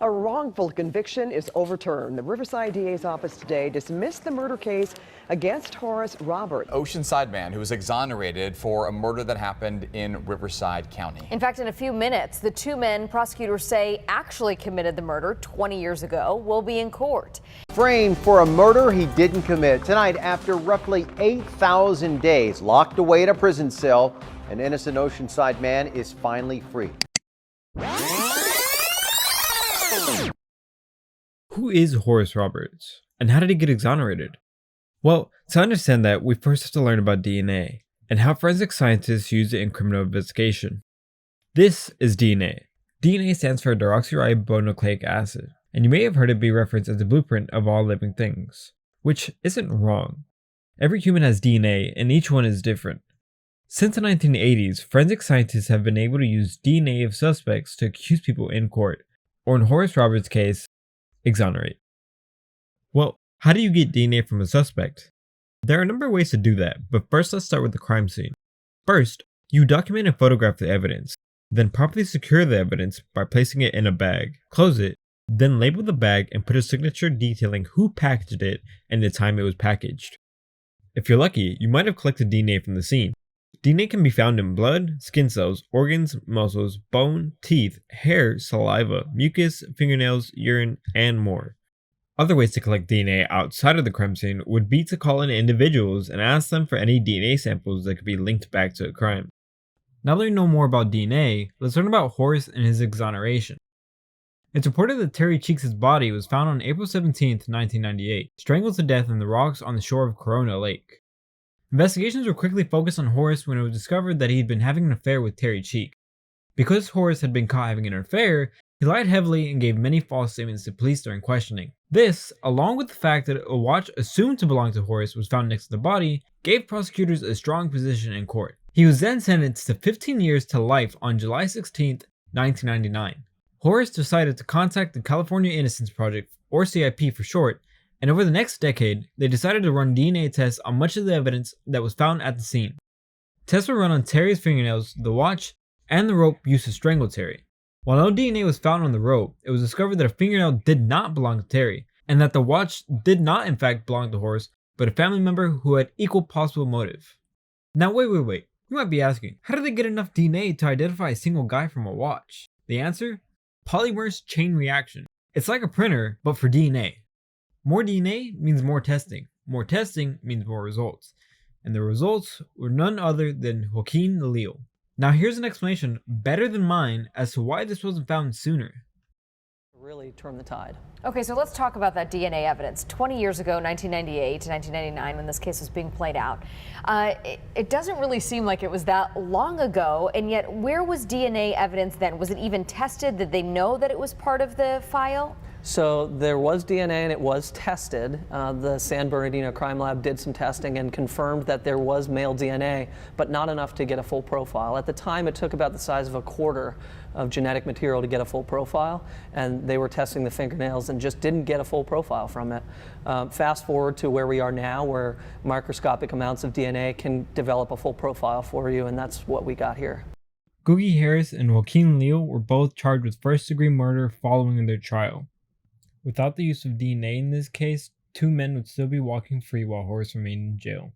A wrongful conviction is overturned. The Riverside DA's office today dismissed the murder case against Horace Roberts. Oceanside man who was exonerated for a murder that happened in Riverside County. In fact, in a few minutes, the two men prosecutors say actually committed the murder 20 years ago will be in court. Framed for a murder he didn't commit. Tonight, after roughly 8,000 days locked away in a prison cell, an innocent Oceanside man is finally free. Who is Horace Roberts, and how did he get exonerated? Well, to understand that, we first have to learn about DNA, and how forensic scientists use it in criminal investigation. This is DNA. DNA stands for deoxyribonucleic acid, and you may have heard it be referenced as the blueprint of all living things, which isn't wrong. Every human has DNA, and each one is different. Since the 1980s, forensic scientists have been able to use DNA of suspects to accuse people in court, or in Horace Roberts' case, exonerate. Well, how do you get DNA from a suspect? There are a number of ways to do that, but first let's start with the crime scene. First, you document and photograph the evidence, then properly secure the evidence by placing it in a bag, close it, then label the bag and put a signature detailing who packaged it and the time it was packaged. If you're lucky, you might have collected DNA from the scene. DNA can be found in blood, skin cells, organs, muscles, bone, teeth, hair, saliva, mucus, fingernails, urine, and more. Other ways to collect DNA outside of the crime scene would be to call in individuals and ask them for any DNA samples that could be linked back to a crime. Now that we know more about DNA, let's learn about Horace and his exoneration. It's reported that Terry Cheeks' body was found on April 17, 1998, strangled to death in the rocks on the shore of Corona Lake. Investigations were quickly focused on Horace when it was discovered that he had been having an affair with Terry Cheek. Because Horace had been caught having an affair, he lied heavily and gave many false statements to police during questioning. This, along with the fact that a watch assumed to belong to Horace was found next to the body, gave prosecutors a strong position in court. He was then sentenced to 15 years to life on July 16, 1999. Horace decided to contact the California Innocence Project, or CIP for short, and over the next decade, they decided to run DNA tests on much of the evidence that was found at the scene. Tests were run on Terry's fingernails, the watch, and the rope used to strangle Terry. While no DNA was found on the rope, it was discovered that a fingernail did not belong to Terry, and that the watch did not in fact belong to Horace, but a family member who had equal possible motive. Now wait, you might be asking, how did they get enough DNA to identify a single guy from a watch? The answer? Polymerase chain reaction. It's like a printer, but for DNA. More DNA means more testing. More testing means more results. And the results were none other than Joaquin Leal. Now here's an explanation better than mine as to why this wasn't found sooner. Really turn the tide. Okay, so let's talk about that DNA evidence. 20 years ago, 1998 to 1999, when this case was being played out, it doesn't really seem like it was that long ago, and yet where was DNA evidence then? Was it even tested? Did they know that it was part of the file? So there was DNA and it was tested. The San Bernardino Crime Lab did some testing and confirmed that there was male DNA, but not enough to get a full profile. At the time, it took about the size of a quarter of genetic material to get a full profile, and they were testing the fingernails and just didn't get a full profile from it. Fast forward to where we are now, where microscopic amounts of DNA can develop a full profile for you, and that's what we got here. Googie Harris and Joaquin Leal were both charged with first-degree murder following their trial. Without the use of DNA in this case, two men would still be walking free while Horace remained in jail.